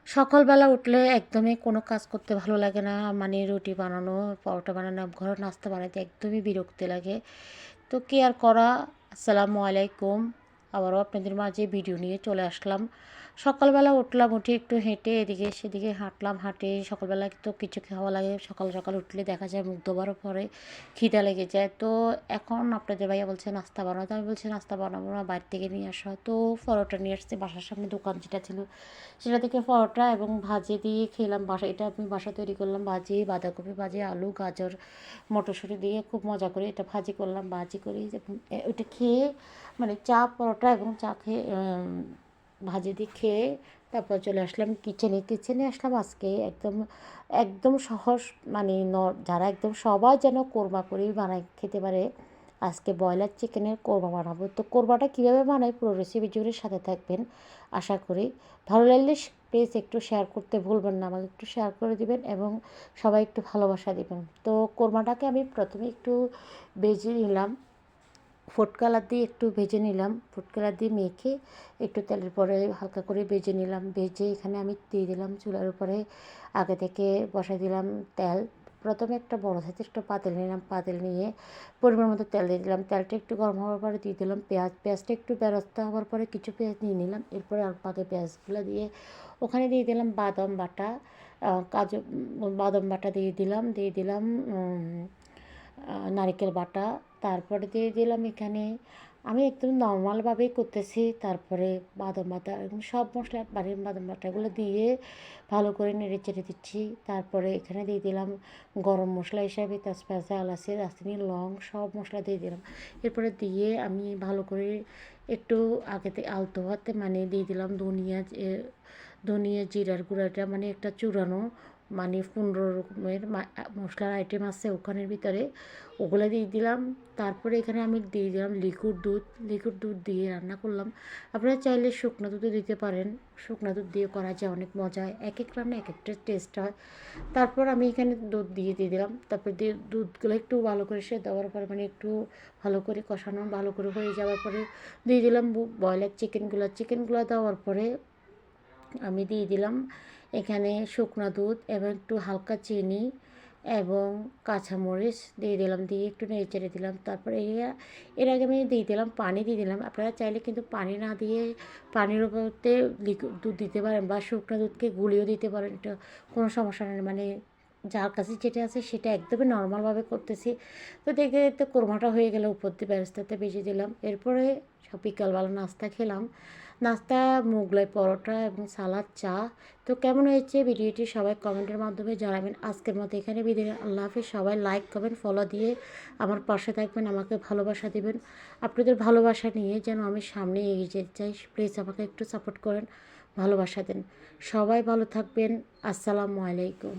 সকালবেলা উঠলে একদমই কোনো কাজ করতে ভালো লাগে না, মানে রুটি বানানো, পরোটা বানানো, ঘরের নাস্তা বানাতে একদমই বিরক্তি লাগে। তো কি আর করা। আসসালামু আলাইকুম, আবারও আপনাদের মাঝে ভিডিও নিয়ে চলে আসলাম। সকালবেলা উঠলাম, উঠে একটু হেঁটে এদিকে সেদিকে হাঁটলাম। হাঁটে সকালবেলা তো কিছু খাওয়া লাগে, সকাল সকাল উঠলে দেখা যায় মুখ ধোবার পরে খিদা লেগে যায়। তো এখন আপনাদের ভাইয়া বলছে নাস্তা বানাতে, আমি বলছি নাস্তা বানাবো না, বাইরে থেকে নিয়ে আসা। তো পরোটা নিয়ে আসছে, বাসার সামনে দোকান যেটা ছিল সেটা থেকে পরোটা এবং ভাজি দিয়ে খেলাম। এটা আমি বাসা তৈরি করলাম, ভাজি, বাঁধাকপি ভাজি, আলু, গাজর, মটরশুঁটি দিয়ে খুব মজা করে এটা ভাজি করলাম। ভাজি করে ওইটা খেয়ে, মানে চা, পরোটা এবং চা খেয়ে, ভাজি দিয়ে খেয়ে তারপর চলে আসলাম কিচেনে। কিচেনে আসলাম আজকে একদম একদম সহজ, মানে যারা একদম সবাই যেন কোরমা করেই বানায় খেতে পারে, আজকে ব্রয়লার চিকেনের কোরমা বানাবো। তো কোরমাটা কীভাবে বানাই পুরো রেসিপি জুড়ে সাথে থাকবেন আশা করি। ভালো লাগলে প্লিজ একটু শেয়ার করতে ভুলবেন না, আমাকে একটু শেয়ার করে দিবেন এবং সবাই একটু ভালোবাসা দিবেন। তো কোরমাটাকে আমি প্রথমে একটু ভেজে নিলাম, ফুড কালার দিয়ে একটু ভেজে নিলাম, ফুড কালার দিয়ে মেখে একটু তেলের পরে হালকা করে ভেজে নিলাম। ভেজে এখানে আমি দিয়ে দিলাম চুলার উপরে, আগে থেকে বসাই দিলাম তেল। প্রথমে একটা বড় সাইজের একটা পাতিল নিলাম, পাতিল নিয়ে পরিমাণ মতো তেল দিয়ে দিলাম। তেলটা একটু গরম হওয়ার পরে দিয়ে দিলাম পেঁয়াজ। পেঁয়াজটা একটু বেরস্তা হওয়ার পরে কিছু পেঁয়াজ নিয়ে নিলাম, এরপরে আর পাকে পেঁয়াজগুলো দিয়ে ওখানে দিয়ে দিলাম বাদাম বাটা, কাজু, বাদাম বাটা দিয়ে দিলাম, নারকেল বাটা। তারপরে দিয়ে দিলাম এখানে, আমি একদম নর্মালভাবেই করতেছি। তারপরে বাদাম বাটা এবং সব মশলা, বাড়ির বাদাম বাটাগুলো দিয়ে ভালো করে নেড়ে চেড়ে দিচ্ছি। তারপরে এখানে দিয়ে দিলাম গরম মশলা হিসাবে তেজপাতা, এলাচি, দারচিনি, লং সব মশলা দিয়ে দিলাম। এরপরে দিয়ে আমি ভালো করে একটু আগেতে আলতো হাতে মানে দিয়ে দিলাম ধনিয়া জিরার গুঁড়াটা, মানে একটা চূড়ানো, মানে 15 রকমের মশলার আইটেম আছে ওখানের ভিতরে, ওগুলো দিয়ে দিলাম। তারপরে এখানে আমি দিয়ে দিলাম লিকুইড দুধ দিয়ে রান্না করলাম। আপনারা চাইলে শুকনো দুধও দিতে পারেন, শুকনো দুধ দিয়ে করা যায়, অনেক মজা হয়। এক এক রান্না এক একটা টেস্ট হয়। তারপর আমি এখানে দুধ দিয়ে দিলাম। তারপর দিয়ে দুধগুলো একটু ভালো করে সেদ্ধ দেওয়ার পরে, মানে একটু ভালো করে কষানো ভালো করে হয়ে যাওয়ার পরে দিয়ে দিলাম ব্রয়লার চিকেনগুলো দেওয়ার পরে আমি দিয়ে দিলাম এখানে শুকনো দুধ এবং একটু হালকা চিনি এবং কাঁচামরিচ দিয়ে দিলাম, দিয়ে একটু নেড়ে চেড়ে দিলাম। তারপরে এর আগে আমি দিয়ে দিলাম পানি দিয়ে দিলাম। আপনারা চাইলে কিন্তু পানি না দিয়ে পানির উপরতে লিকুইড দুধ দিতে পারেন বা শুকনো দুধকে গুলিয়েও দিতে পারেন, এটা কোনো সমস্যা নেই। মানে যার কাছে যেটা আছে সেটা একদমই নর্মালভাবে করতেছি। তো দেখতে দেখতে কোরমাটা হয়ে গেলে উপর দিয়ে বেরেস্তাতে ভেজে দিলাম। এরপরে সব বিকালবেলা নাস্তা খেলাম। নাস্তা মোগলাই পরোটা এবং সালাদ, চা। তো কেমন হয়েছে ভিডিওটি সবাই কমেন্টের মাধ্যমে জানাবেন। আজকের মতো এখানে বিদায়, আল্লাহ হাফিজ। সবাই লাইক কমেন্ট ফলো দিয়ে আমার পাশে থাকবেন, আমাকে ভালোবাসা দিবেন। আপনাদের ভালোবাসা নিয়ে যেন আমি সামনে এগিয়ে যেতে চাই, প্লিজ আমাকে একটু সাপোর্ট করেন, ভালোবাসা দেন। সবাই ভালো থাকবেন। আসসালামু আলাইকুম।